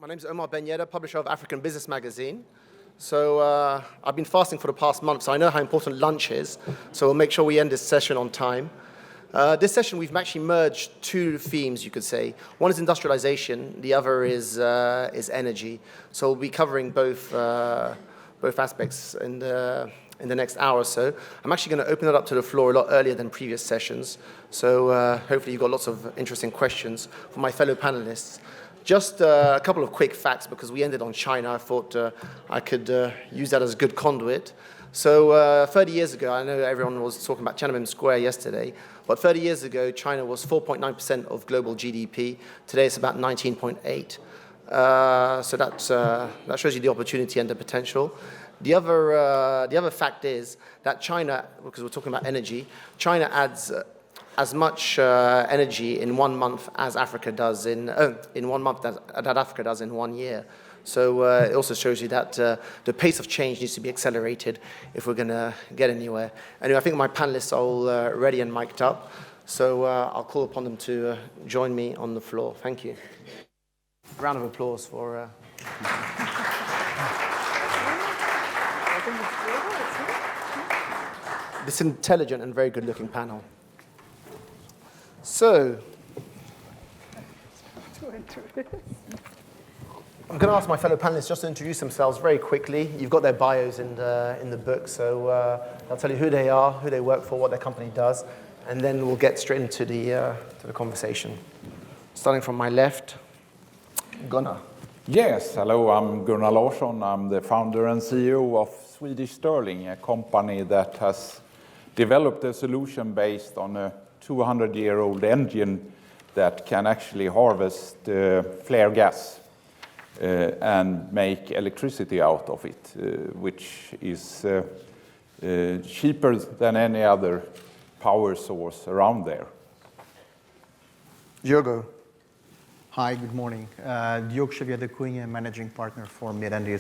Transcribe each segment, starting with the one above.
My name is Omar Yedder, publisher of African Business Magazine. So I've been fasting for the past month, so I know how important lunch is. So we'll make sure we end this session on time. This session, we've actually merged two themes, you could say. One is industrialization, the other is energy. So we'll be covering both aspects in the next hour or so. I'm actually going to open it up to the floor a lot earlier than previous sessions. So hopefully you've got lots of interesting questions for my fellow panelists. Just a couple of quick facts, because we ended on China. I thought I could use that as a good conduit. So 30 years ago, I know everyone was talking about Tiananmen Square yesterday, but 30 years ago, China was 4.9% of global GDP. Today, it's about 19.8%. So that shows you the opportunity and the potential. The other fact is that China, because we're talking about energy, China adds as much energy in 1 month as Africa does in 1 month that Africa does in 1 year. So it also shows you that the pace of change needs to be accelerated if we're going to get anywhere. Anyway, I think my panelists are all ready and mic'd up. So I'll call upon them to join me on the floor. Thank you. A round of applause for... this intelligent and very good-looking panel. So, I'm going to ask my fellow panelists just to introduce themselves very quickly. You've got their bios in the book, so I'll tell you who they are, who they work for, what their company does, and then we'll get straight into the conversation. Starting from my left, Gunnar. Yes, hello, I'm Gunnar Larsson. I'm the founder and CEO of Swedish Stirling, a company that has developed a solution based on a 200-year-old engine that can actually harvest flare gas and make electricity out of it, which is cheaper than any other power source around there. Diogo. Hi, good morning. Diogo Xavier de Cunha, managing partner for Miranda.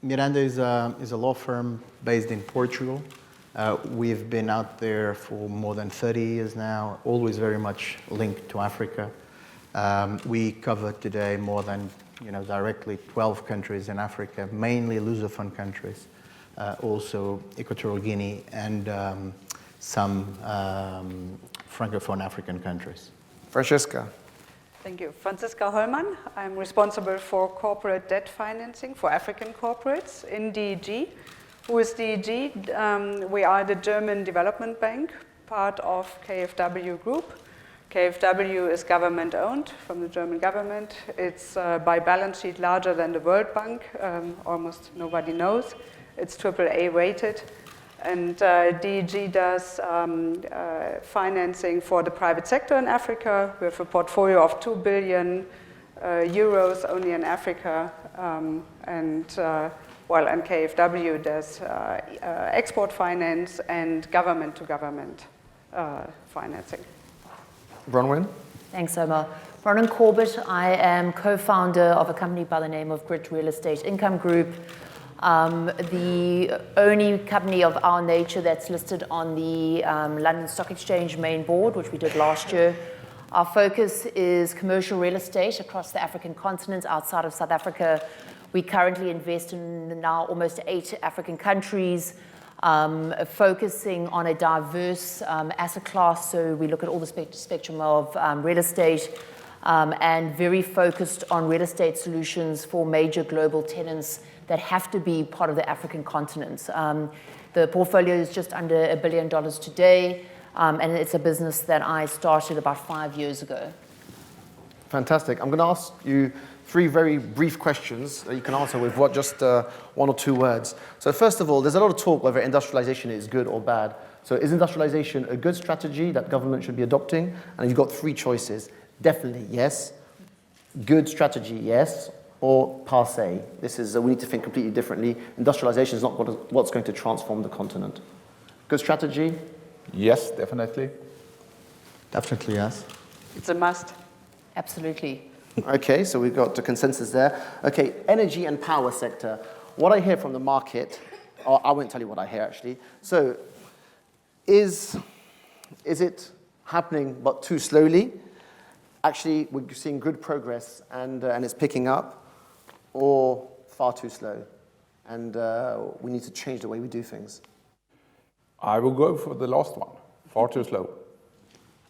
Miranda is a law firm based in Portugal. We've been out there for more than 30 years now, always very much linked to Africa. We cover today more than, directly 12 countries in Africa, mainly Lusophone countries, also Equatorial Guinea and some Francophone African countries. Franziska. Thank you. Franziska Hollman. I'm responsible for corporate debt financing for African corporates in DEG. Who is DEG? We are the German Development Bank, part of KfW Group. KfW is government-owned from the German government. It's by balance sheet larger than the World Bank. Almost nobody knows. It's AAA rated. And DEG does financing for the private sector in Africa. We have a portfolio of 2 billion euros only in Africa. And KfW does export finance and government-to-government financing. Bronwyn. Thanks, Omar. Bronwyn Corbett. I am co-founder of a company by the name of Grit Real Estate Income Group. The only company of our nature that's listed on the London Stock Exchange main board, which we did last year. Our focus is commercial real estate across the African continent outside of South Africa. We currently invest in now almost 8 African countries, focusing on a diverse asset class. So we look at all the spectrum of real estate and very focused on real estate solutions for major global tenants that have to be part of the African continent. The portfolio is just under $1 billion today, and it's a business that I started about 5 years ago. Fantastic. I'm going to ask you 3 very brief questions that you can answer with just 1 or 2 words. So first of all, there's a lot of talk whether industrialization is good or bad. So is industrialization a good strategy that government should be adopting? And you've got 3 choices. Definitely yes, good strategy yes, or passe. This is, we need to think completely differently. Industrialization is not what's going to transform the continent. Good strategy? Yes, definitely. Definitely yes. It's a must. Absolutely. Okay, so we've got a consensus there. Okay, energy and power sector. What I hear from the market, or I won't tell you what I hear actually. So, is it happening but too slowly? actually we're seeing good progress and it's picking up, or far too slow, and we need to change the way we do things? I will go for the last one, far too slow.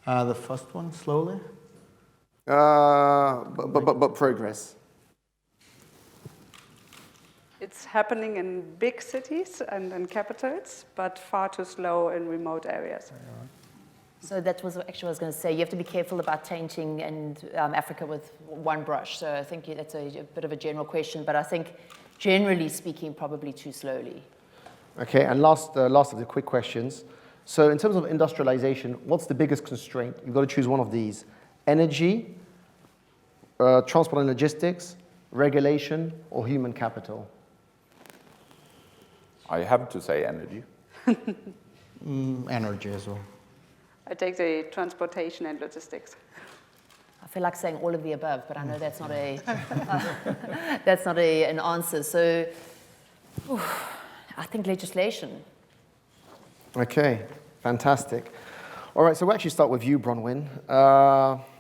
The first one, slowly? But progress. It's happening in big cities and in capitals, but far too slow in remote areas. So that was actually what I was going to say. You have to be careful about tainting Africa with one brush. So I think that's a bit of a general question, but I think generally speaking, probably too slowly. Okay, and last of the quick questions. So in terms of industrialization, what's the biggest constraint? You've got to choose one of these: energy, transport and logistics, regulation, or human capital? I have to say energy. Energy as well. I take the transportation and logistics. I feel like saying all of the above, but I know that's not an answer. So I think legislation. Okay, fantastic. All right, so we'll actually start with you, Bronwyn.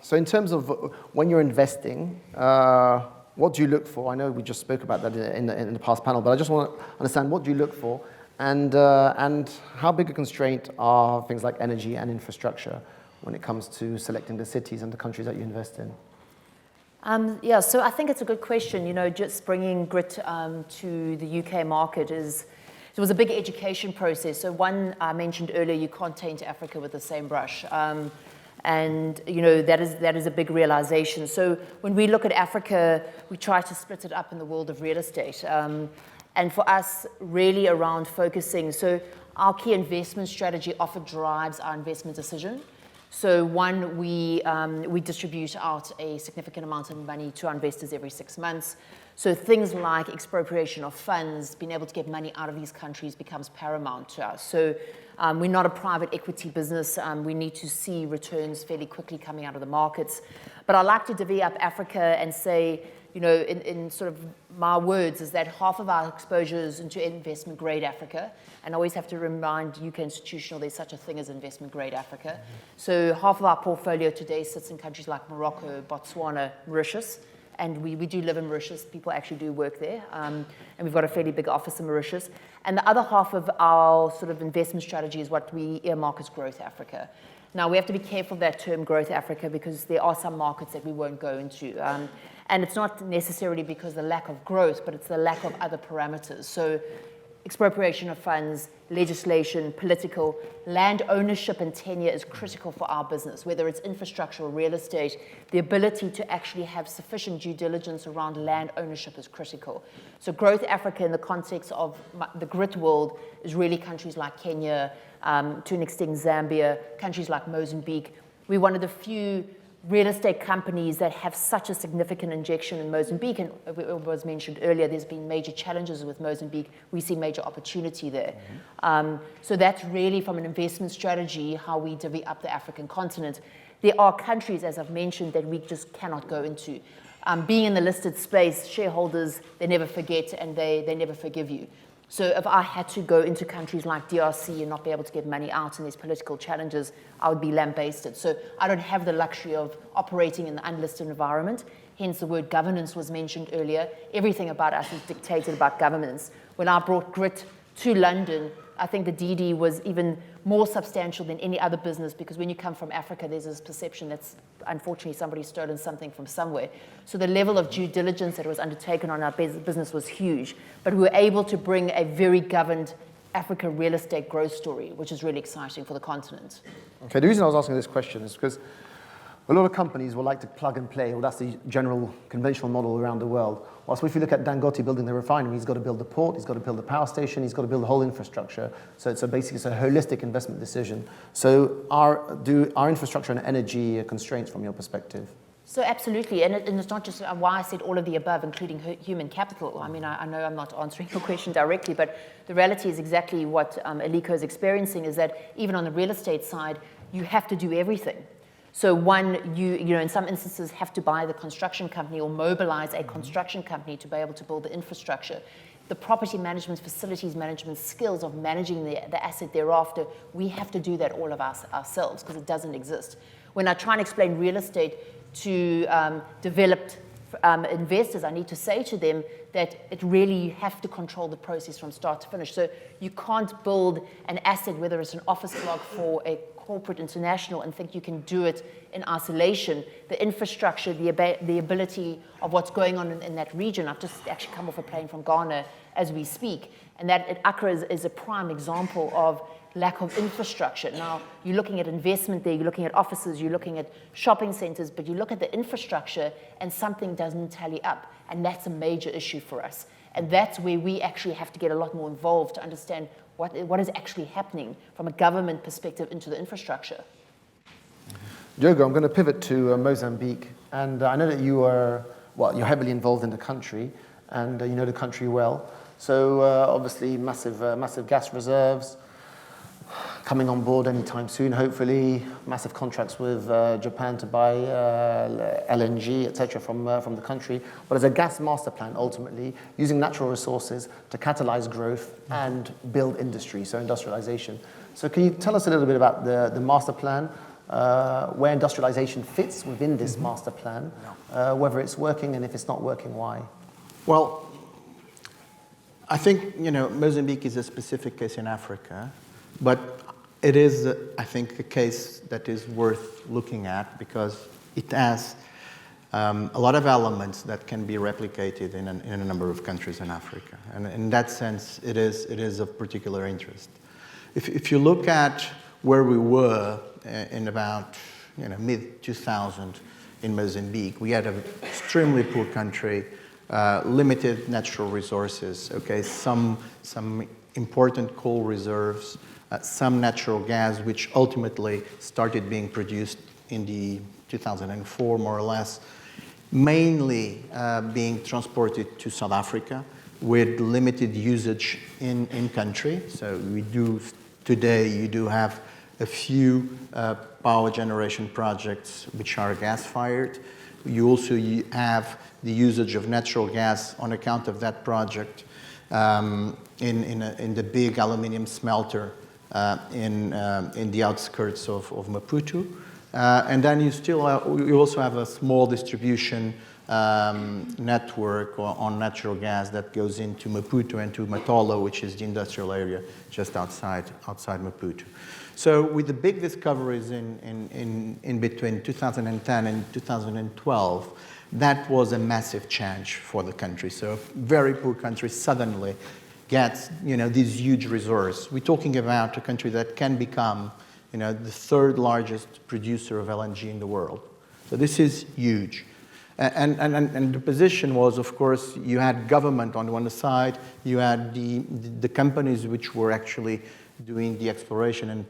So in terms of when you're investing, what do you look for? I know we just spoke about that in the past panel, but I just want to understand, what do you look for, and how big a constraint are things like energy and infrastructure when it comes to selecting the cities and the countries that you invest in? Yeah, so I think it's a good question. You know, just bringing grit to the UK market it was a big education process. So one, I mentioned earlier, you can't taint Africa with the same brush. And you know, that is a big realization. So when we look at Africa, we try to split it up in the world of real estate. And for us, really around focusing. So our key investment strategy often drives our investment decision. So one, we distribute out a significant amount of money to our investors every 6 months. So things like expropriation of funds, being able to get money out of these countries becomes paramount to us. So we're not a private equity business. We need to see returns fairly quickly coming out of the markets. But I like to divvy up Africa and say, you know, in sort of my words, is that half of our exposure is into investment grade Africa. And I always have to remind UK institutional there's such a thing as investment grade Africa. So half of our portfolio today sits in countries like Morocco, Botswana, Mauritius. And we do live in Mauritius. People actually do work there. And we've got a fairly big office in Mauritius. And the other half of our sort of investment strategy is what we earmark as growth Africa. Now, we have to be careful of that term growth Africa because there are some markets that we won't go into. And it's not necessarily because of the lack of growth, but it's the lack of other parameters. So expropriation of funds, legislation, political, land ownership and tenure is critical for our business, whether it's infrastructure or real estate. The ability to actually have sufficient due diligence around land ownership is critical. So growth Africa in the context of the grit world is really countries like Kenya, to an extent Zambia, countries like Mozambique. We're one of the few real estate companies that have such a significant injection in Mozambique, and it was mentioned earlier, there's been major challenges with Mozambique. We see major opportunity there. So that's really, from an investment strategy, how we divvy up the African continent. There are countries, as I've mentioned, that we just cannot go into. Being in the listed space, shareholders, they never forget and they never forgive you. So if I had to go into countries like DRC and not be able to get money out and there's political challenges, I would be lambasted. So I don't have the luxury of operating in the unlisted environment. Hence the word governance was mentioned earlier. Everything about us is dictated about governance. When I brought grit to London, I think the DD was even more substantial than any other business, because when you come from Africa, there's this perception that's unfortunately somebody's stolen something from somewhere. So the level of due diligence that was undertaken on our business was huge, but we were able to bring a very governed Africa real estate growth story, which is really exciting for the continent. Okay, the reason I was asking this question is because a lot of companies will like to plug and play. Well, that's the general conventional model around the world. Whilst if you look at Dangote building the refinery, he's got to build the port, he's got to build the power station, he's got to build the whole infrastructure. So basically it's a holistic investment decision. So are infrastructure and energy constraints from your perspective? So absolutely, and it's not just why I said all of the above, including human capital. I mean, I know I'm not answering your question directly, but the reality is exactly what Aliko is experiencing, is that even on the real estate side, you have to do everything. So one, you know, in some instances have to buy the construction company or mobilize a construction company to be able to build the infrastructure. The property management, facilities management skills of managing the asset thereafter, we have to do that all of us ourselves because it doesn't exist. When I try and explain real estate, to developed investors, I need to say to them that it really, you have to control the process from start to finish. So you can't build an asset, whether it's an office block for a corporate international, and think you can do it in isolation. The infrastructure, the ability of what's going on in that region. I've just actually come off a plane from Ghana as we speak, and that at Accra is a prime example of lack of infrastructure. Now, you're looking at investment there, you're looking at offices, you're looking at shopping centers, but you look at the infrastructure and something doesn't tally up, and that's a major issue for us. And that's where we actually have to get a lot more involved to understand what is actually happening from a government perspective into the infrastructure. Diogo, I'm going to pivot to Mozambique, and I know that you're heavily involved in the country, and you know the country well. So obviously massive gas reserves coming on board anytime soon, hopefully. Massive contracts with Japan to buy LNG, etc., from the country. But as a gas master plan, ultimately, using natural resources to catalyze growth and build industry, so industrialization. So can you tell us a little bit about the master plan, where industrialization fits within this master plan, whether it's working, and if it's not working, why? Well, I think, Mozambique is a specific case in Africa, but it is, I think, a case that is worth looking at because it has a lot of elements that can be replicated in a number of countries in Africa. And in that sense, it is of particular interest. If you look at where we were in about mid-2000 in Mozambique, we had an extremely poor country, limited natural resources, okay, some important coal reserves, some natural gas, which ultimately started being produced in the 2004, more or less, mainly being transported to South Africa with limited usage in country. So today you do have a few power generation projects which are gas-fired. You also have the usage of natural gas on account of that project in the big aluminium smelter in the outskirts of Maputo. And then you also have a small distribution network on natural gas that goes into Maputo and to Matolo, which is the industrial area just outside Maputo. So with the big discoveries in between 2010 and 2012, that was a massive change for the country. So a very poor country suddenly gets these huge resources. We're talking about a country that can become the third largest producer of LNG in the world. So this is huge. And the position was, of course, you had government on one side, you had the companies which were actually doing the exploration and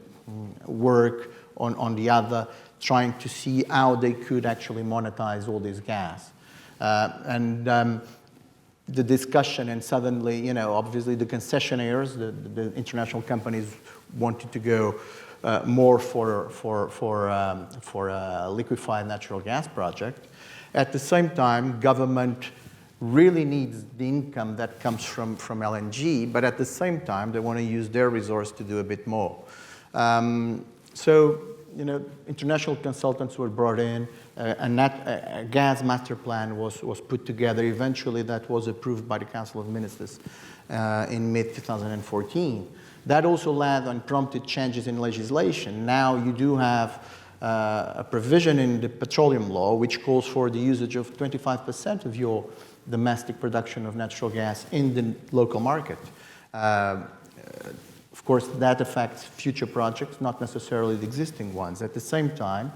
work on the other, trying to see how they could actually monetize all this gas. The discussion, and suddenly, obviously the concessionaires, the international companies wanted to go more for a liquefied natural gas project. At the same time, government really needs the income that comes from LNG, but at the same time, they want to use their resource to do a bit more. So, international consultants were brought in, a gas master plan was put together. Eventually, that was approved by the Council of Ministers in mid-2014. That also led and prompted changes in legislation. Now you do have a provision in the petroleum law which calls for the usage of 25% of your domestic production of natural gas in the local market. Of course, that affects future projects, not necessarily the existing ones. At the same time,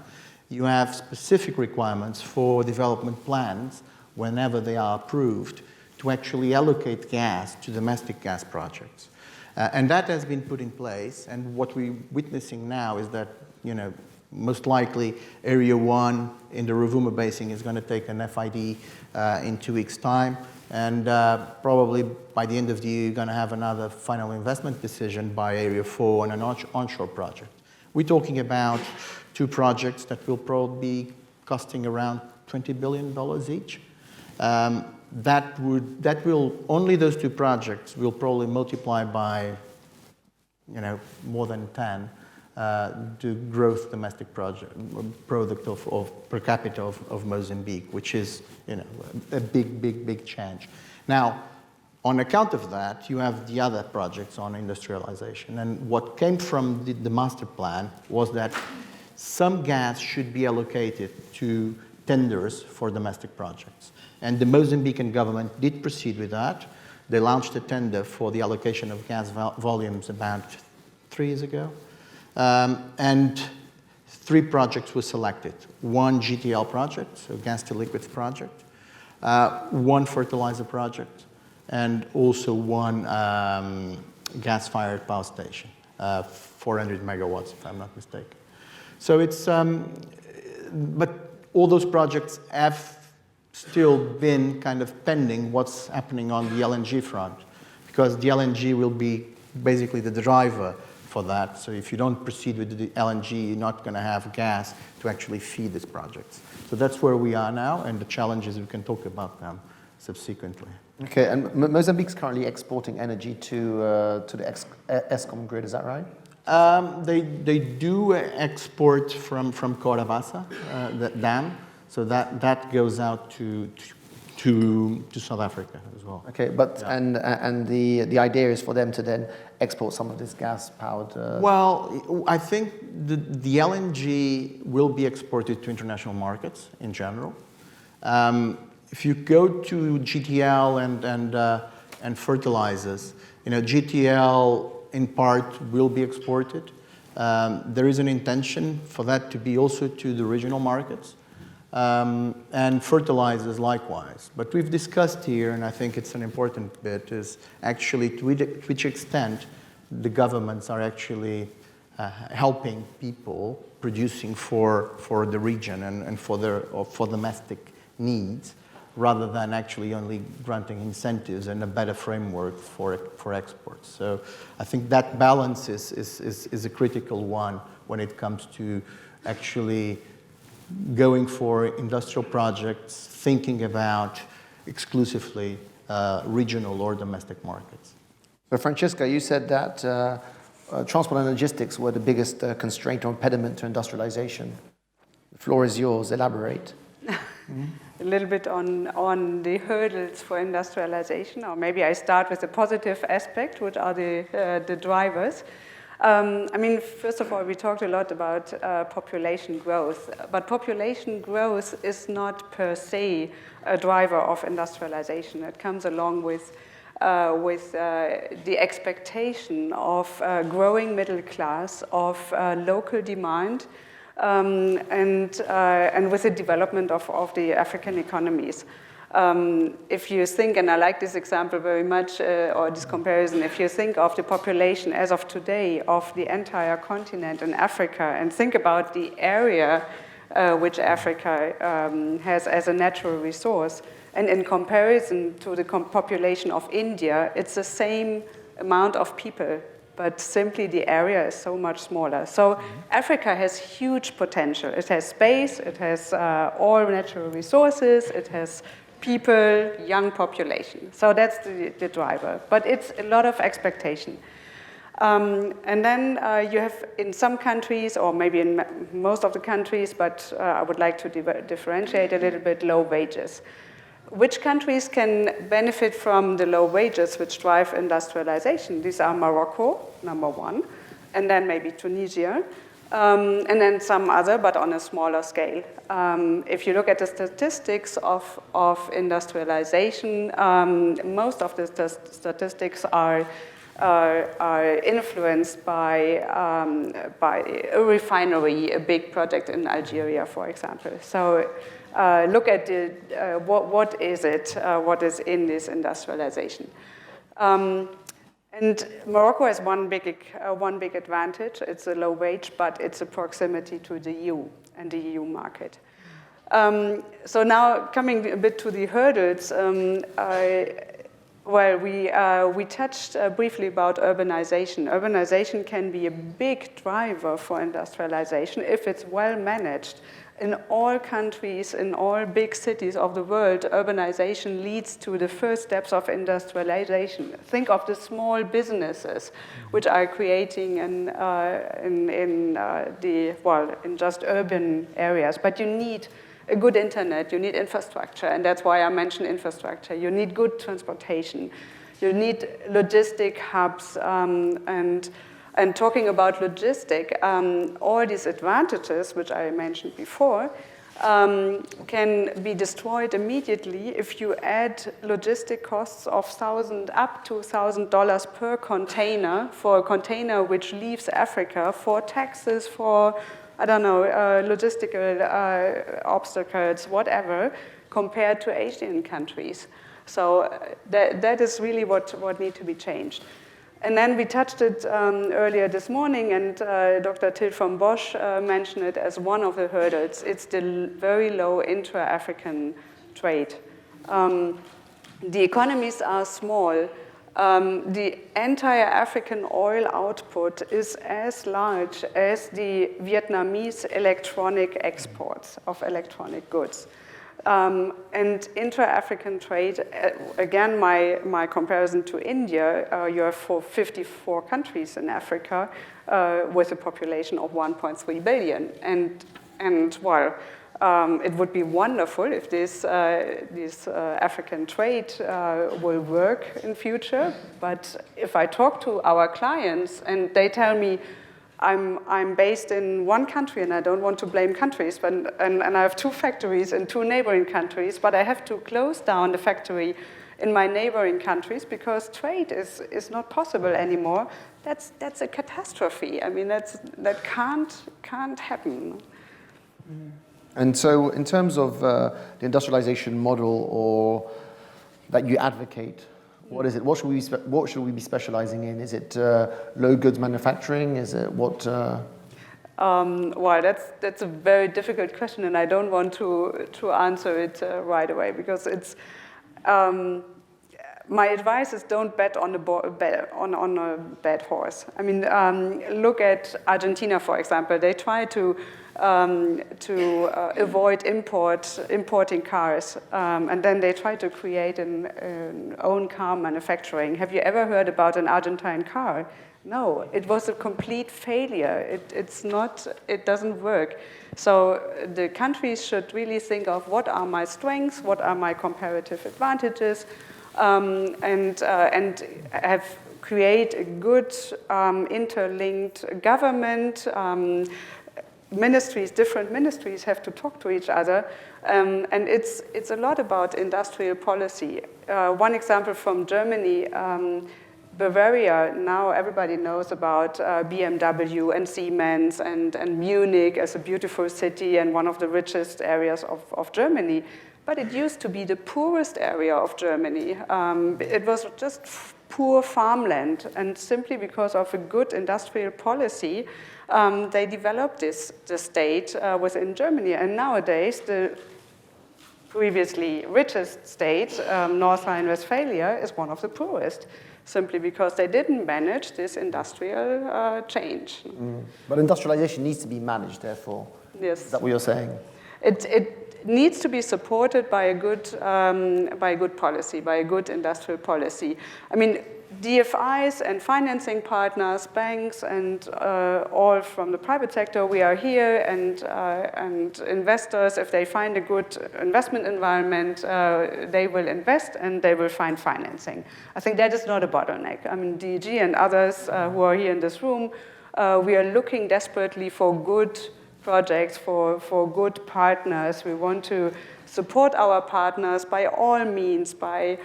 you have specific requirements for development plans, whenever they are approved, to actually allocate gas to domestic gas projects. And that has been put in place, and what we're witnessing now is that, most likely Area 1 in the Rovuma Basin is going to take an FID in 2 weeks' time. And probably by the end of the year, you're going to have another final investment decision by Area 4 on an onshore project. We're talking about 2 projects that will probably be costing around $20 billion each. Only those 2 projects will probably multiply by, more than 10 the gross domestic product of per capita of Mozambique, which is a big change. Now, on account of that, you have the other projects on industrialization. And what came from the master plan was that some gas should be allocated to tenders for domestic projects. And the Mozambican government did proceed with that. They launched a tender for the allocation of gas volumes about 3 years ago. And 3 projects were selected. 1 GTL project, so gas to liquids project, 1 fertilizer project, and also 1 gas-fired power station, 400 megawatts, if I'm not mistaken. So it's, but all those projects have still been kind of pending what's happening on the LNG front, because the LNG will be basically the driver for that. So if you don't proceed with the LNG, you're not going to have gas to actually feed these projects. So that's where we are now, and the challenges, we can talk about them subsequently. Okay, and Mozambique's currently exporting energy to the ESCOM grid, is that right? They do export from Corbett, the dam, so that goes out to South Africa as well. Okay, but yeah. and the idea is for them to then export some of this gas-powered. Well, I think the LNG will be exported to international markets in general. If you go to GTL and fertilizers, GTL in part will be exported. There is an intention for that to be also to the regional markets, and fertilizers likewise. But we've discussed here, and I think it's an important bit, is actually to which extent the governments are actually helping people producing for the region and for domestic needs, rather than actually only granting incentives and a better framework for exports. So I think that balance is a critical one when it comes to actually going for industrial projects, thinking about exclusively regional or domestic markets. So Franziska, you said that transport and logistics were the biggest constraint or impediment to industrialization. The floor is yours, elaborate. A little bit on the hurdles for industrialization, or maybe I start with the positive aspect, which are the drivers. I mean, first of all, we talked a lot about population growth, but population growth is not per se a driver of industrialization. It comes along with the expectation of growing middle class, of local demand, and with the development of the African economies. If you think, and I like this example very much, or this comparison, if you think of the population as of today of the entire continent in Africa, and think about the area which Africa has as a natural resource, and in comparison to the population of India, it's the same amount of people, but simply the area is so much smaller. So Africa has huge potential. It has space, it has all natural resources, it has people, young population. So that's the driver. But it's a lot of expectation. And then you have in some countries, or maybe in most of the countries, but I would like to differentiate a little bit, low wages. Which countries can benefit from the low wages which drive industrialization? These are Morocco, number one, and then maybe Tunisia, and then some other, but on a smaller scale. If you look at the statistics of industrialization, most of the statistics are influenced by a refinery, a big project in Algeria, for example. So look at what is it, what is in this industrialization. And Morocco has one big advantage. It's a low wage, but it's a proximity to the EU and the EU market. So now coming a bit to the hurdles, Well, we touched briefly about urbanization. Urbanization can be a big driver for industrialization if it's well managed. In all countries, in all big cities of the world, urbanization leads to the first steps of industrialization. Think of the small businesses which are creating in just urban areas. But you need a good internet, you need infrastructure, and that's why I mentioned infrastructure. You need good transportation. You need logistic hubs, and talking about logistic, all these advantages, which I mentioned before, can be destroyed immediately if you add logistic costs of up to $1,000 per container for a container which leaves Africa, for taxes, for logistical obstacles, whatever, compared to Asian countries. So that is really what needs to be changed. And then we touched it earlier this morning, and Dr. Till von Bosch mentioned it as one of the hurdles. It's the very low intra-African trade. The economies are small. The entire African oil output is as large as the Vietnamese electronic exports of electronic goods. And intra-African trade, again, my comparison to India, you have 54 countries in Africa with a population of 1.3 billion. It would be wonderful if this African trade will work in future. But if I talk to our clients and they tell me, I'm based in one country, and I don't want to blame countries, but and I have 2 factories in 2 neighboring countries, but I have to close down the factory in my neighboring countries because trade is not possible anymore. That's a catastrophe. I mean, that can't happen. And so, in terms of the industrialization model or that you advocate, what is it? What should we be specializing in? Is it low goods manufacturing? Is it what? Well, that's a very difficult question, and I don't want to answer it right away because it's. My advice is don't bet on a bad horse. I mean, look at Argentina, for example. They try to avoid importing cars, and then they try to create an own car manufacturing. Have you ever heard about an Argentine car? No, it was a complete failure. It doesn't work. So the countries should really think of what are my strengths, what are my comparative advantages, and create a good interlinked government. Different ministries have to talk to each other, and it's a lot about industrial policy. One example from Germany, Bavaria, now everybody knows about BMW and Siemens and Munich as a beautiful city and one of the richest areas of Germany. But it used to be the poorest area of Germany. It was just poor farmland, and simply because of a good industrial policy, they developed the state within Germany. And nowadays, the previously richest state, North Rhine-Westphalia, is one of the poorest, simply because they didn't manage this industrial change. But industrialization needs to be managed, therefore. Yes. Is that what you're saying? It needs to be supported by a good policy, by a good industrial policy. I mean, DFIs and financing partners, banks, and all from the private sector, we are here, and investors, if they find a good investment environment, they will invest and they will find financing. I think that is not a bottleneck. I mean, DG and others who are here in this room, we are looking desperately for good projects, for good partners. We want to support our partners by all means, by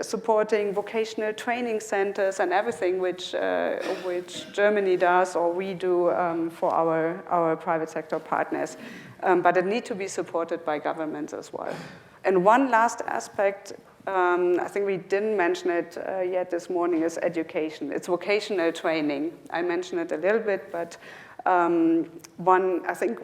supporting vocational training centers and everything which Germany does or we do for our private sector partners. But it needs to be supported by governments as well. And one last aspect, I think we didn't mention it yet this morning, is education. It's vocational training. I mentioned it a little bit, but I think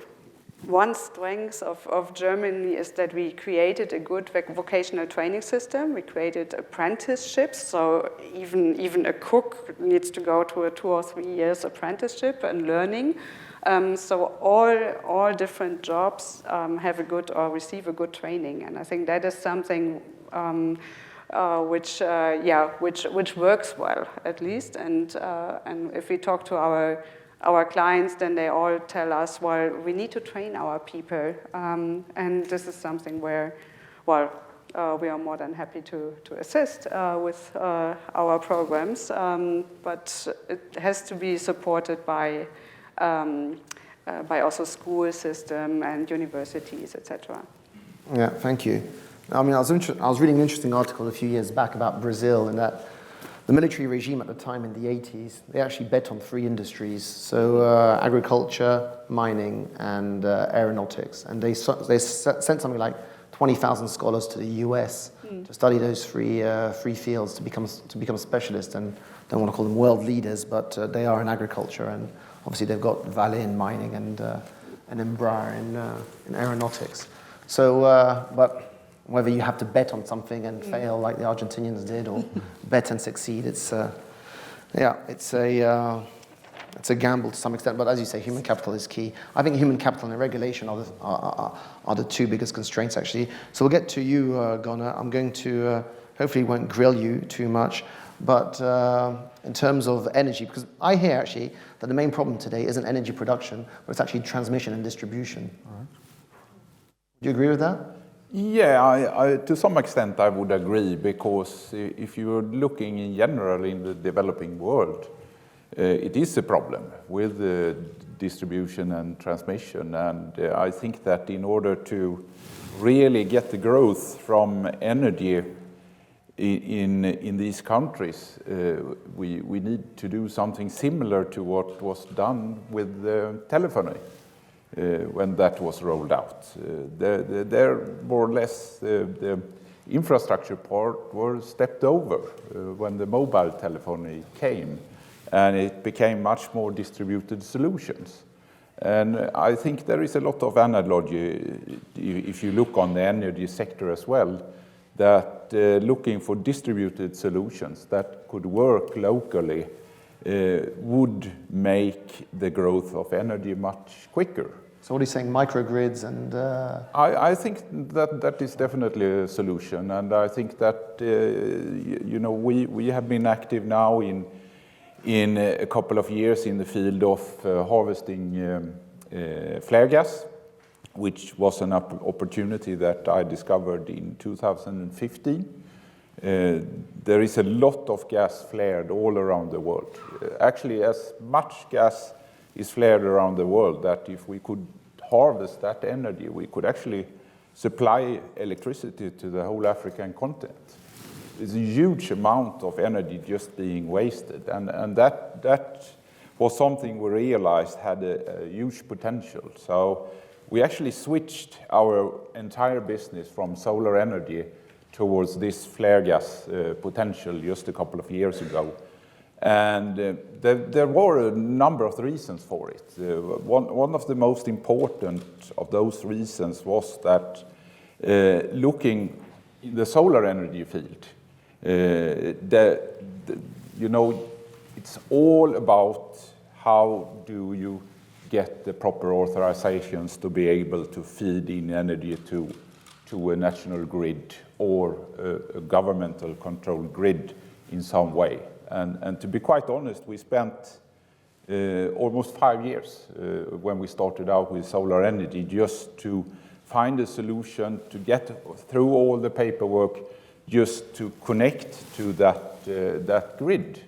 one strength of Germany is that we created a good vocational training system. We created apprenticeships, so even a cook needs to go to a 2 or 3 years apprenticeship and learning. So all different jobs have a good or receive a good training, and I think that is something which works well, at least. And if we talk to our clients, then they all tell us, well, we need to train our people, and this is something where, well, we are more than happy to assist with our programs, but it has to be supported by also school system and universities, etc. Yeah, thank you. I mean, I was reading an interesting article a few years back about Brazil, and that the military regime at the time in the 80s, they actually bet on 3 industries, so agriculture, mining, and aeronautics. And they sent something like 20,000 scholars to the US to study those three fields to become specialists. And I don't want to call them world leaders, but they are in agriculture, and obviously they've got Vale in mining and Embraer in aeronautics. So, but whether you have to bet on something and fail like the Argentinians did, or bet and succeed, it's a gamble to some extent. But as you say, human capital is key. I think human capital and regulation are the 2 biggest constraints, actually. So we'll get to you, Gunnar. I'm going to hopefully won't grill you too much, but in terms of energy, because I hear actually that the main problem today isn't energy production, but it's actually transmission and distribution. All right. Do you agree with that? Yeah, I to some extent I would agree, because if you're looking in general in the developing world, it is a problem with distribution and transmission, and I think that in order to really get the growth from energy in these countries, we need to do something similar to what was done with telephony. When that was rolled out. There more or less the infrastructure part was stepped over when the mobile telephony came, and it became much more distributed solutions. And I think there is a lot of analogy, if you look on the energy sector as well, that looking for distributed solutions that could work locally would make the growth of energy much quicker. So what are you saying, microgrids and... I think that is definitely a solution, and I think that, we have been active now in a couple of years in the field of harvesting flare gas, which was an opportunity that I discovered in 2015. There is a lot of gas flared all around the world. Actually, as much gas is flared around the world that if we could harvest that energy, we could actually supply electricity to the whole African continent. It's a huge amount of energy just being wasted, and that was something we realized had a huge potential. So we actually switched our entire business from solar energy towards this flare gas potential just a couple of years ago. And there were a number of reasons for it. One of the most important of those reasons was that looking in the solar energy field, it's all about how do you get the proper authorizations to be able to feed in energy to a national grid or a governmental controlled grid in some way. And to be quite honest, we spent almost 5 years when we started out with solar energy just to find a solution to get through all the paperwork, just to connect to that grid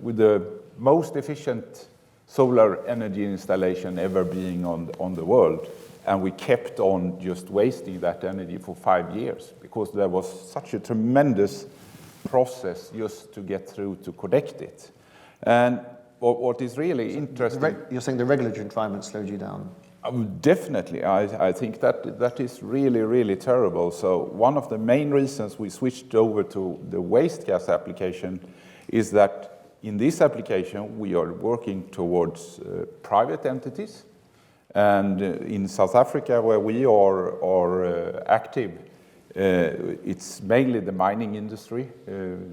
with the most efficient solar energy installation ever being on the world. And we kept on just wasting that energy for 5 years because there was such a tremendous process just to get through to connect it. And what is really interesting... You're saying the regulatory environment slowed you down? Definitely. I think that is really, really terrible. So one of the main reasons we switched over to the waste gas application is that in this application we are working towards private entities, And in South Africa, where we are active, it's mainly the mining industry.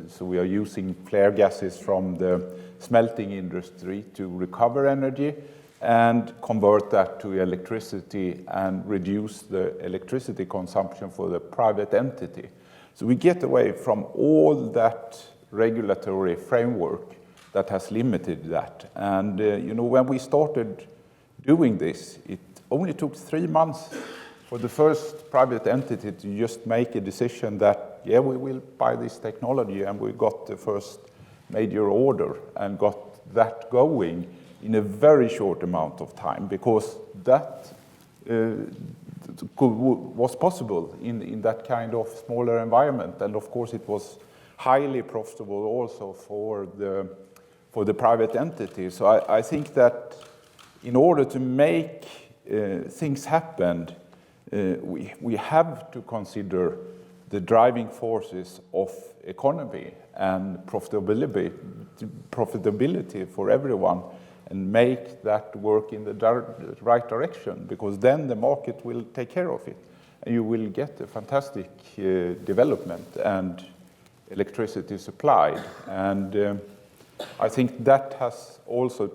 So we are using flare gases from the smelting industry to recover energy and convert that to electricity and reduce the electricity consumption for the private entity. So we get away from all that regulatory framework that has limited that. And when we started doing this, it only took 3 months for the first private entity to just make a decision that, yeah, we will buy this technology, and we got the first major order and got that going in a very short amount of time, because that was possible in that kind of smaller environment. And of course, it was highly profitable also for the private entity. So I think that in order to make things happen, we have to consider the driving forces of economy and profitability for everyone, and make that work in the right direction, because then the market will take care of it, and you will get a fantastic development and electricity supplied. And I think that has also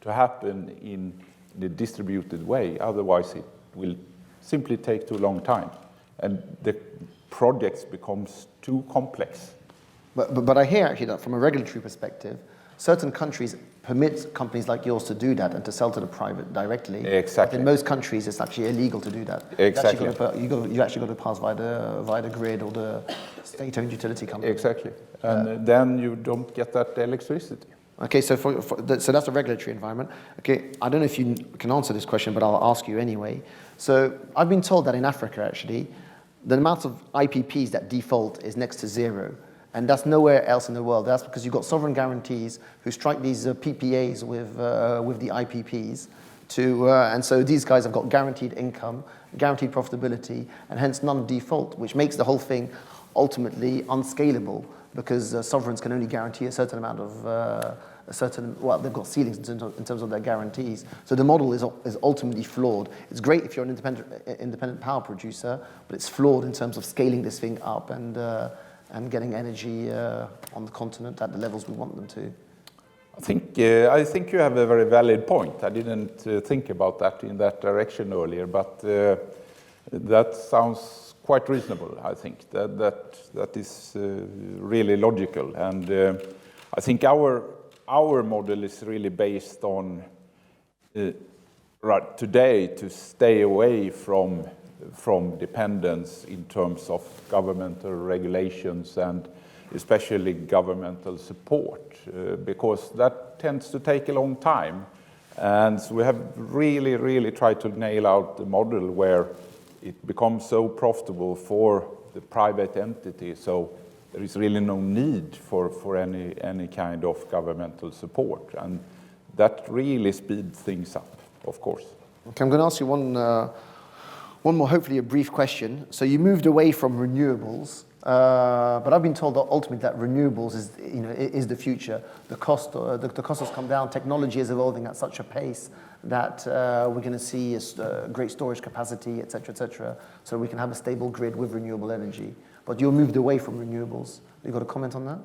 to happen in the distributed way, otherwise it will simply take too long time, and the projects becomes too complex. But I hear actually that from a regulatory perspective, certain countries permit companies like yours to do that and to sell to the private directly. Exactly. But in most countries, it's actually illegal to do that. Exactly. You actually got to pass via the grid or the state-owned utility company. Exactly. And then you don't get that electricity. Okay, so so that's a regulatory environment. Okay, I don't know if you can answer this question, but I'll ask you anyway. So I've been told that in Africa, actually, the amount of IPPs that default is next to zero. And that's nowhere else in the world. That's because you've got sovereign guarantees who strike these PPAs with the IPPs. And so these guys have got guaranteed income, guaranteed profitability, and hence non-default, which makes the whole thing ultimately unscalable, because sovereigns can only guarantee a certain amount of, they've got ceilings in terms of their guarantees. So the model is ultimately flawed. It's great if you're an independent power producer, but it's flawed in terms of scaling this thing up and getting energy on the continent at the levels we want them to. I think you have a very valid point. I didn't think about that in that direction earlier, but that sounds quite reasonable. I think that is really logical, and I think our model is really based on right today to stay away from dependence in terms of governmental regulations and especially governmental support, because that tends to take a long time. And so we have really tried to nail out the model where it becomes so profitable for the private entity, so there is really no need for any kind of governmental support. And that really speeds things up, of course. Okay, I'm going to ask you one more, hopefully a brief question. So you moved away from renewables, but I've been told that ultimately that renewables is the future. The cost has come down. Technology is evolving at such a pace that we're going to see a great storage capacity, et cetera, so we can have a stable grid with renewable energy. But you moved away from renewables. You got a comment on that?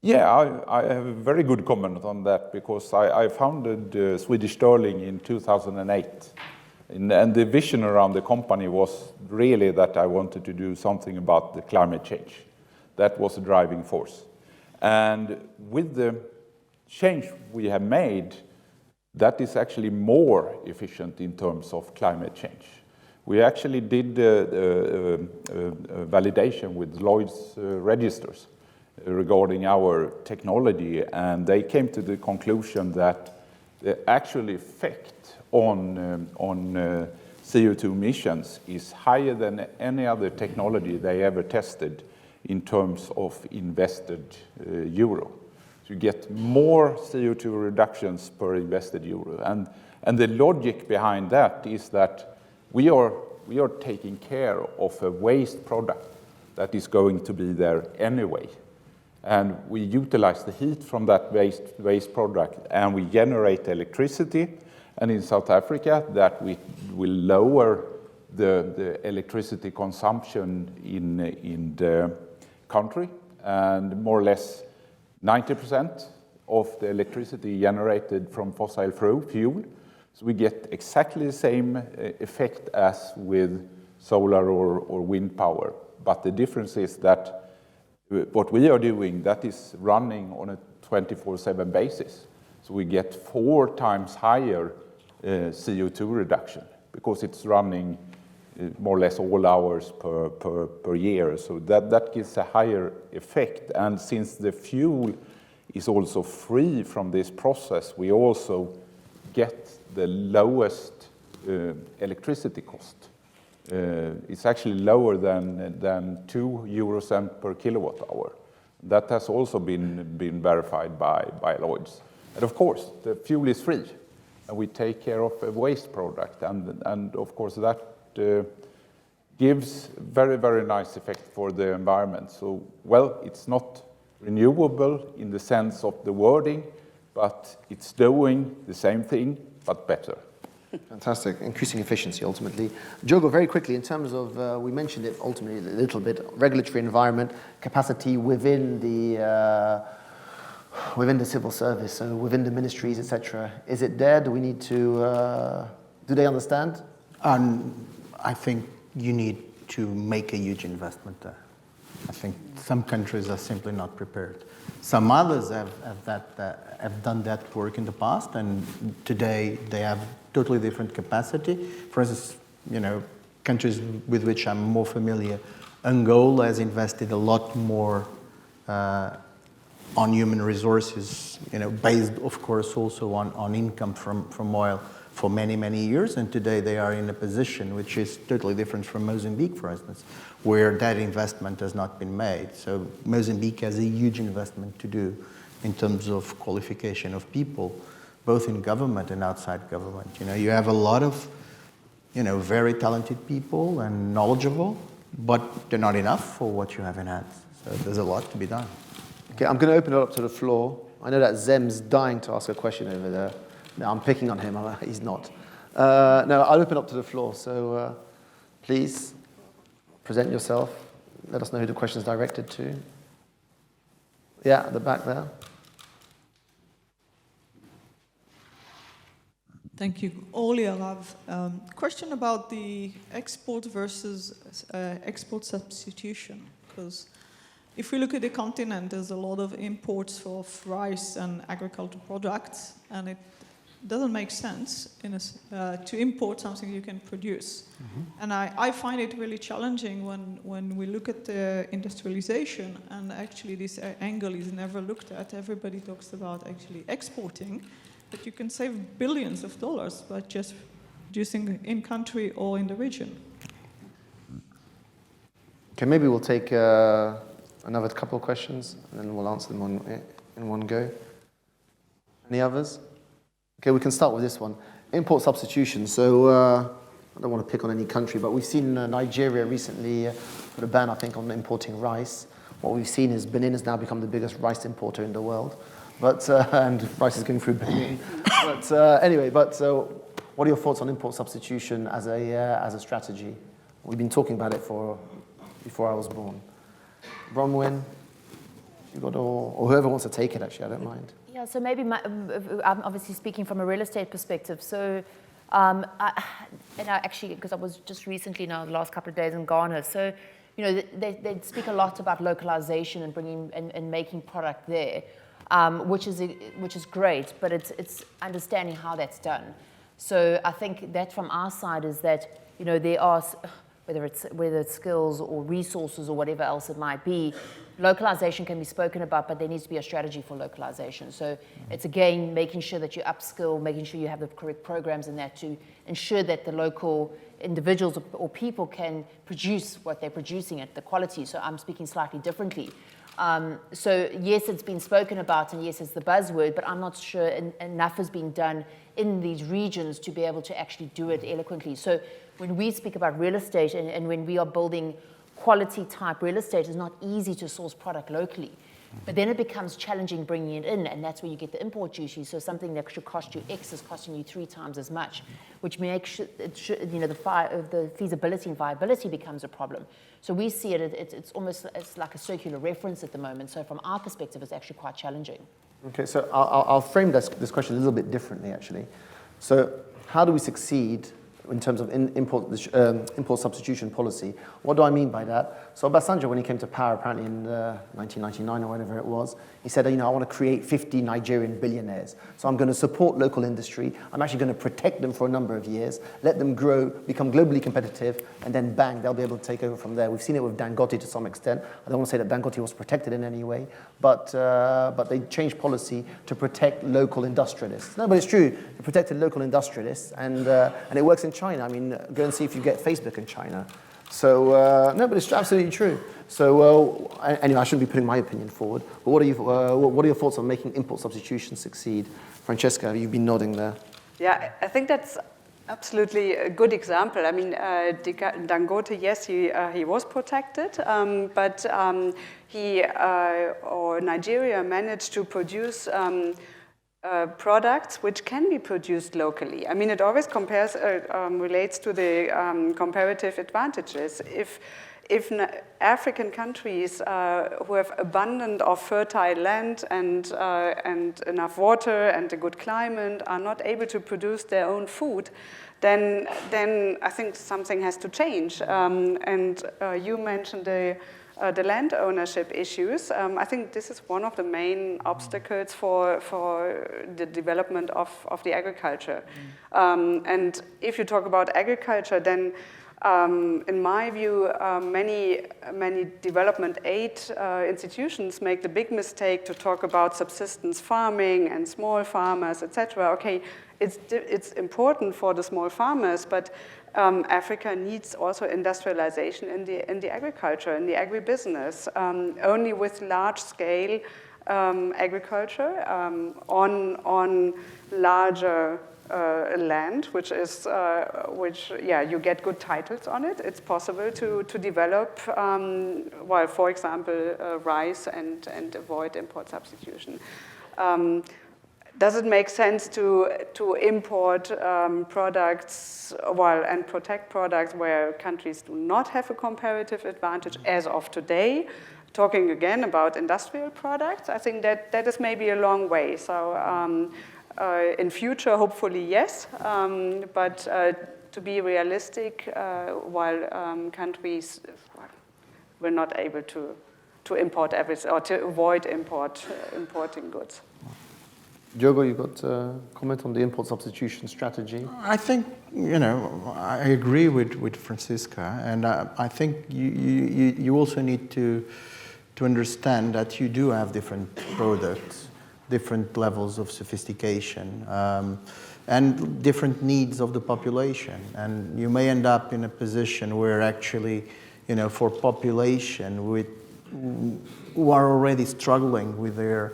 Yeah, I have a very good comment on that, because I founded Swedish Stirling in 2008. And the vision around the company was really that I wanted to do something about the climate change. That was the driving force. And with the change we have made, that is actually more efficient in terms of climate change. We actually did validation with Lloyd's registers regarding our technology, and they came to the conclusion that the actual effect on CO2 emissions is higher than any other technology they ever tested in terms of invested euro. So you get more CO2 reductions per invested euro. And the logic behind that is that we are taking care of a waste product that is going to be there anyway. And we utilize the heat from that waste product, and we generate electricity, And in South Africa, that we will lower the electricity consumption in the country, and more or less 90% of the electricity generated from fossil fuel. So we get exactly the same effect as with solar or wind power. But the difference is that what we are doing, that is running on a 24/7 basis. So we get 4 times higher CO2 reduction because it's running more or less all hours per year. So that gives a higher effect. And since the fuel is also free from this process, we also get the lowest electricity cost. It's actually lower than 2 euro cents per kilowatt hour. That has also been verified by Lloyds. And of course, the fuel is free, and we take care of a waste product. And of course, that gives very, very nice effect for the environment. So, well, it's not renewable in the sense of the wording, but it's doing the same thing, but better. Fantastic, increasing efficiency ultimately. Diogo, very quickly, in terms of, we mentioned it ultimately a little bit, regulatory environment, capacity within the civil service, so within the ministries, etc. Is it there? Do we need to, do they understand? I think you need to make a huge investment there. I think some countries are simply not prepared. Some others have done that work in the past, and today they have totally different capacity. For instance, countries with which I'm more familiar, Angola has invested a lot more on human resources, based, of course, also on income from oil for many, many years. And today they are in a position which is totally different from Mozambique, for instance, where that investment has not been made. So Mozambique has a huge investment to do in terms of qualification of people, both in government and outside government. You have a lot of, very talented people and knowledgeable, but they're not enough for what you have in hands. So there's a lot to be done. Okay, I'm going to open it up to the floor. I know that Zem's dying to ask a question over there. No, I'm picking on him. He's not. No, I'll open up to the floor. So please present yourself. Let us know who the question is directed to. Yeah, at the back there. Thank you. Oli, I have a question about the export versus export substitution. Because if we look at the continent, there's a lot of imports of rice and agricultural products, and it doesn't make sense to import something you can produce. Mm-hmm. And I find it really challenging when we look at the industrialization, and actually this angle is never looked at. Everybody talks about actually exporting, but you can save billions of dollars by just producing in country or in the region. Okay, maybe we'll take another couple of questions, and then we'll answer them in one go. Any others? Okay, we can start with this one. Import substitution. So I don't want to pick on any country, but we've seen Nigeria recently put a ban, I think, on importing rice. What we've seen is Benin has now become the biggest rice importer in the world. But and rice is going through Benin. But anyway, what are your thoughts on import substitution as a strategy? We've been talking about it before I was born. Bronwyn, you got or whoever wants to take it. Actually, I don't mind. Yeah. So maybe I'm obviously speaking from a real estate perspective. So actually, because I was just recently now the last couple of days in Ghana, so they speak a lot about localization and bringing and making product there. Which is great, but it's understanding how that's done. So I think that from our side is that there are, whether it's skills or resources or whatever else it might be, localization can be spoken about, but there needs to be a strategy for localization. So it's again making sure that you upskill, making sure you have the correct programs in that to ensure that the local individuals or people can produce what they're producing at the quality. So I'm speaking slightly differently. So yes, it's been spoken about, and yes, it's the buzzword, but I'm not sure enough has been done in these regions to be able to actually do it eloquently. So when we speak about real estate and when we are building quality type real estate, it's not easy to source product locally. But then it becomes challenging bringing it in, and that's where you get the import duty. So something that should cost you X is costing you 3 times as much, which makes the feasibility and viability becomes a problem. So we see it's almost like a circular reference at the moment. So from our perspective, it's actually quite challenging. Okay, so I'll frame this question a little bit differently, actually. So how do we succeed in terms of import substitution policy? What do I mean by that? So Obasanjo, when he came to power, apparently in 1999 or whatever it was, he said, I want to create 50 Nigerian billionaires. So I'm going to support local industry. I'm actually going to protect them for a number of years, let them grow, become globally competitive, and then bang, they'll be able to take over from there. We've seen it with Dangote to some extent. I don't want to say that Dangote was protected in any way, but they changed policy to protect local industrialists. No, but it's true. They protected local industrialists, and it works in China. I mean, go and see if you get Facebook in China. So, no, but it's absolutely true. So, anyway, I shouldn't be putting my opinion forward. But what are your thoughts on making import substitution succeed? Francesca, you've been nodding there. Yeah, I think that's absolutely a good example. I mean, Dangote, yes, he was protected, but Nigeria managed to produce products which can be produced locally. I mean, it always relates to the comparative advantages. If African countries who have abundant of fertile land and enough water and a good climate are not able to produce their own food, then I think something has to change. You mentioned the land ownership issues. I think this is one of the main obstacles for the development of the agriculture. And if you talk about agriculture, then in my view, many development aid institutions make the big mistake to talk about subsistence farming and small farmers, etc. Okay, it's important for the small farmers, but Africa needs also industrialization in the agriculture, in the agribusiness. Only with large-scale agriculture on larger land, you get good titles on it. It's possible to develop, for example, rice and avoid import substitution. Does it make sense to import products and protect products where countries do not have a comparative advantage as of today? Talking again about industrial products, I think that is maybe a long way. So in future, hopefully, yes. But to be realistic, while countries were not able to import everything or to avoid importing goods. Diogo, you got a comment on the import substitution strategy? I think, I agree with Franziska, and I think you also need to understand that you do have different products, different levels of sophistication, and different needs of the population. And you may end up in a position where actually, for population who are already struggling with their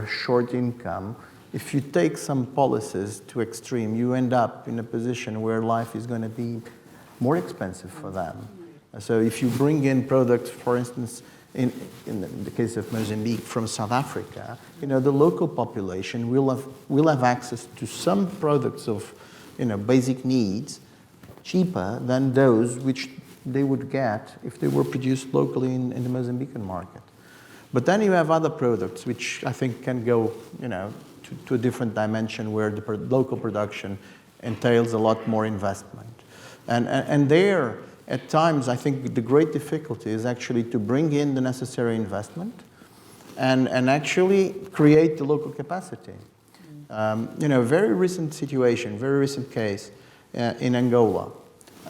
short income, if you take some policies to extreme, you end up in a position where life is going to be more expensive for them. So if you bring in products, for instance, in the case of Mozambique from South Africa, the local population will have access to some products of basic needs cheaper than those which they would get if they were produced locally in the Mozambican market. But then you have other products which I think can go, to a different dimension where the local production entails a lot more investment. And there, at times, I think the great difficulty is actually to bring in the necessary investment and actually create the local capacity. Very recent situation, very recent case in Angola.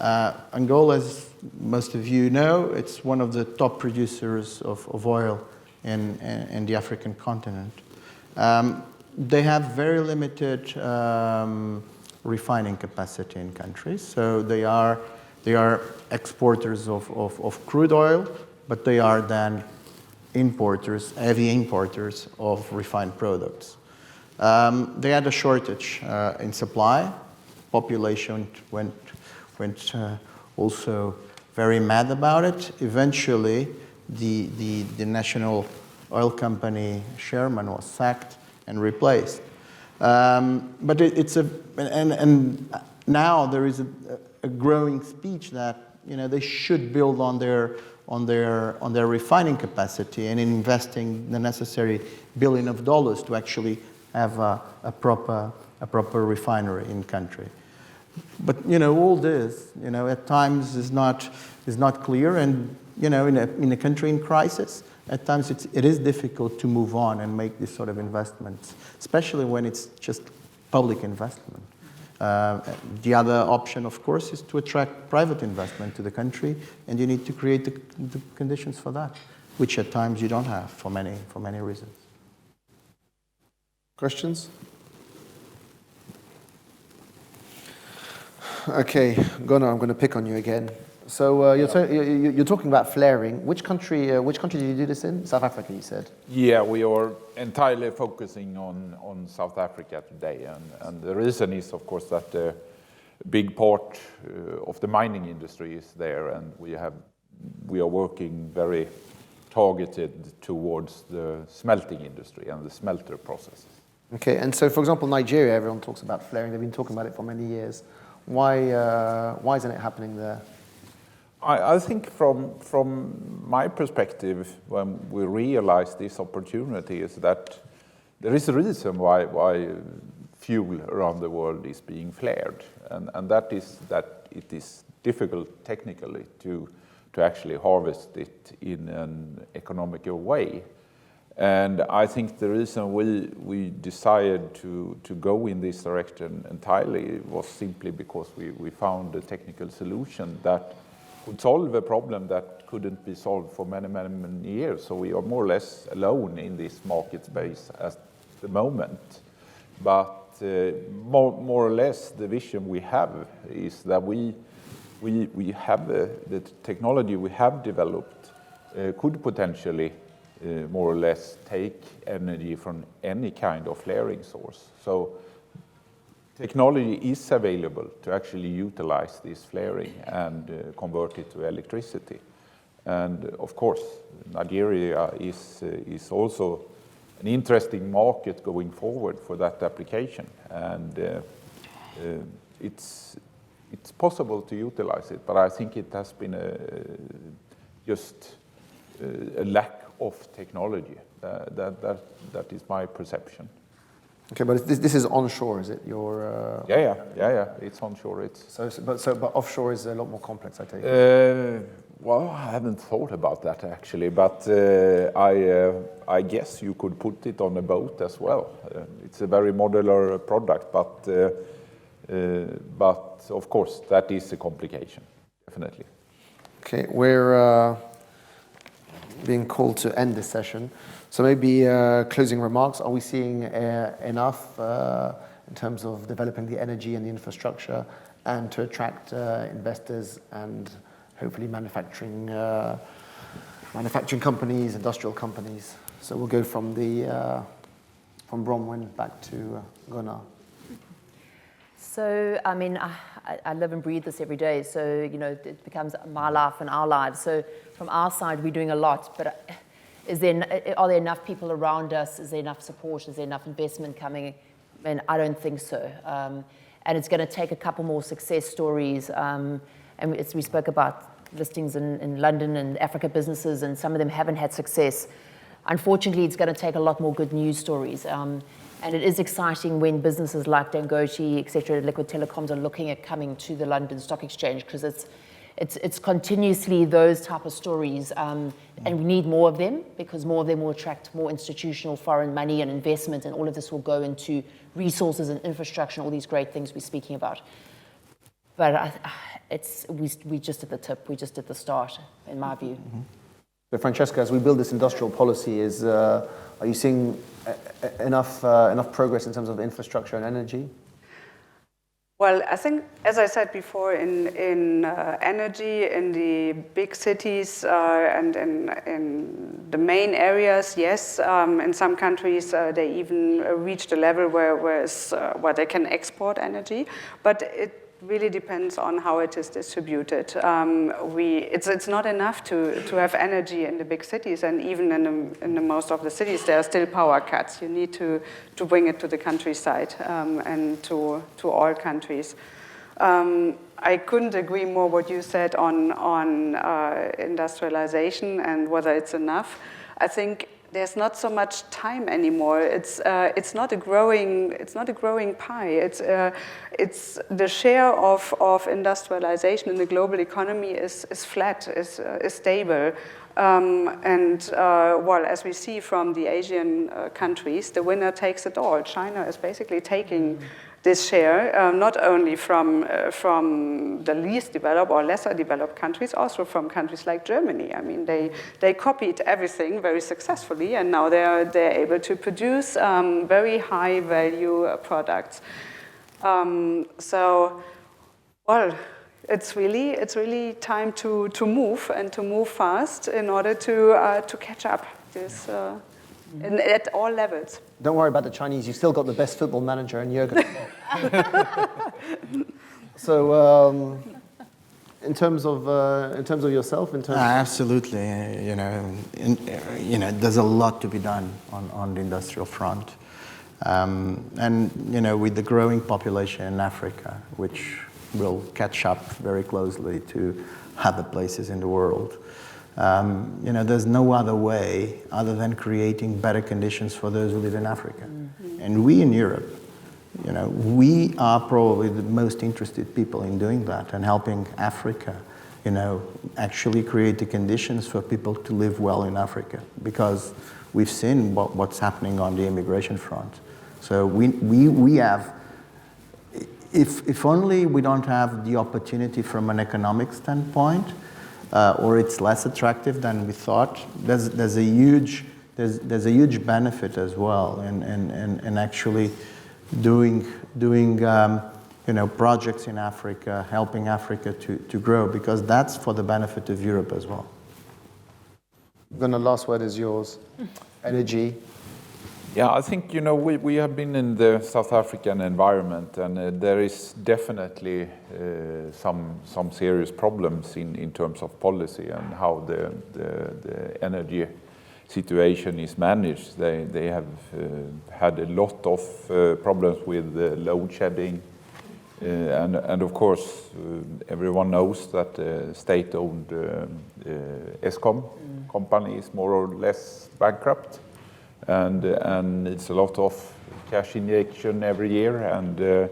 Angola, as most of you know, it's one of the top producers of oil in the African continent. They have very limited refining capacity in countries, so they are exporters of crude oil, but they are then heavy importers of refined products. They had a shortage in supply. Population went also very mad about it. Eventually, the national oil company chairman was sacked and replaced. But and now there is a growing speech that they should build on their refining capacity and investing the necessary $1 billion to actually have a proper refinery in country. But all this at times is not clear, and in a country in crisis, at times it is difficult to move on and make this sort of investments, especially when it's just public investment. The other option, of course, is to attract private investment to the country, and you need to create the conditions for that, which at times you don't have for many reasons. Questions? Okay, Gunnar, I'm going to pick on you again. So you're talking about flaring. Which country did you do this in? South Africa, you said. Yeah, we are entirely focusing on South Africa today, and the reason is, of course, that a big part of the mining industry is there, and we are working very targeted towards the smelting industry and the smelter processes. Okay, and so, for example, Nigeria, everyone talks about flaring. They've been talking about it for many years. Why isn't it happening there? I think from my perspective, when we realize this opportunity, is that there is a reason why fuel around the world is being flared, and that is that it is difficult technically to actually harvest it in an economical way. And I think the reason we decided to go in this direction entirely was simply because we found a technical solution that could solve a problem that couldn't be solved for many years. So we are more or less alone in this market space at the moment. But more or less the vision we have is that we have the technology we have developed could potentially more or less take energy from any kind of flaring source. So technology is available to actually utilize this flaring and convert it to electricity. And of course, Nigeria is also an interesting market going forward for that application. And it's possible to utilize it, but I think it has been just a lack of technology. That is my perception. Okay, but this is onshore, is it? Your Yeah. It's onshore. But offshore is a lot more complex, I take it. Well, I haven't thought about that actually, but I guess you could put it on a boat as well. It's a very modular product, but of course that is a complication, definitely. Okay, we're being called to end this session. So maybe closing remarks. Are we seeing enough in terms of developing the energy and the infrastructure and to attract investors and hopefully manufacturing companies, industrial companies? So we'll go from Bronwyn back to Gunnar. So, I mean, I live and breathe this every day, so, it becomes my life and our lives. So from our side, we're doing a lot, but are there enough people around us? Is there enough support? Is there enough investment coming? And I don't think so. And it's going to take a couple more success stories. And we spoke about listings in London and Africa businesses, and some of them haven't had success. Unfortunately, it's going to take a lot more good news stories. And it is exciting when businesses like Dangote, et cetera, Liquid Telecoms are looking at coming to the London Stock Exchange, because it's continuously those type of stories. And we need more of them, because more of them will attract more institutional foreign money and investment, and all of this will go into resources and infrastructure and all these great things we're speaking about. But we just at the tip, we just at the start, in my view. Mm-hmm. So Francesca, as we build this industrial policy, are you seeing enough progress in terms of infrastructure and energy? Well, I think, as I said before, in energy, in the big cities and in the main areas, yes. In some countries, they even reached a level where they can export energy. But really depends on how it is distributed. It's not enough to have energy in the big cities, and even in the most of the cities, there are still power cuts. You need to bring it to the countryside and to all countries. I couldn't agree more what you said on industrialization and whether it's enough. I think there's not so much time anymore. It's not a growing pie. It's the share of industrialization in the global economy is flat, is stable. Well, as we see from the Asian countries, the winner takes it all. China is basically taking this share, not only from the least developed or lesser developed countries, also from countries like Germany. I mean, they copied everything very successfully, and now they're able to produce very high value products. So, well, it's really time to move and to move fast in order to catch up this at all levels. Don't worry about the Chinese. You've still got the best football manager in Jurgen. So, in terms of yourself, absolutely. There's a lot to be done on the industrial front, and with the growing population in Africa, which will catch up very closely to other places in the world. There's no other way other than creating better conditions for those who live in Africa. Mm-hmm. And we in Europe, we are probably the most interested people in doing that and helping Africa, actually create the conditions for people to live well in Africa, because we've seen what's happening on the immigration front. So we have, if only we don't have the opportunity from an economic standpoint, or it's less attractive than we thought, there's a huge benefit as well in actually doing projects in Africa, helping Africa to grow, because that's for the benefit of Europe as well. Gunnar, last word is yours. Energy. Yeah, I think, we have been in the South African environment, and there is definitely some serious problems in terms of policy and how the energy situation is managed. They have had a lot of problems with load shedding, and of course, everyone knows that state-owned Eskom company is more or less bankrupt. And it's a lot of cash injection every year, and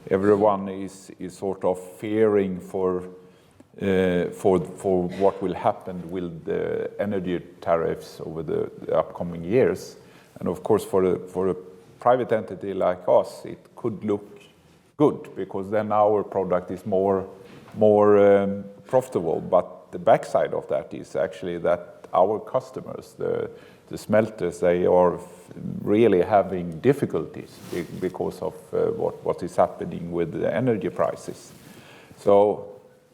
everyone is sort of fearing for what will happen with the energy tariffs over the upcoming years. And of course, for a private entity like us, it could look good, because then our product is more profitable. But the backside of that is actually that our customers, the smelters, they are really having difficulties because of what is happening with the energy prices. So,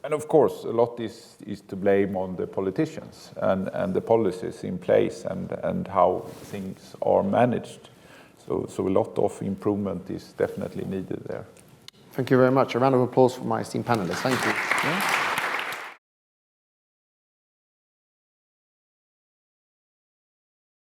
and of course, a lot is to blame on the politicians and the policies in place and how things are managed. So a lot of improvement is definitely needed there. Thank you very much. A round of applause for my esteemed panelists. Thank you. Yeah.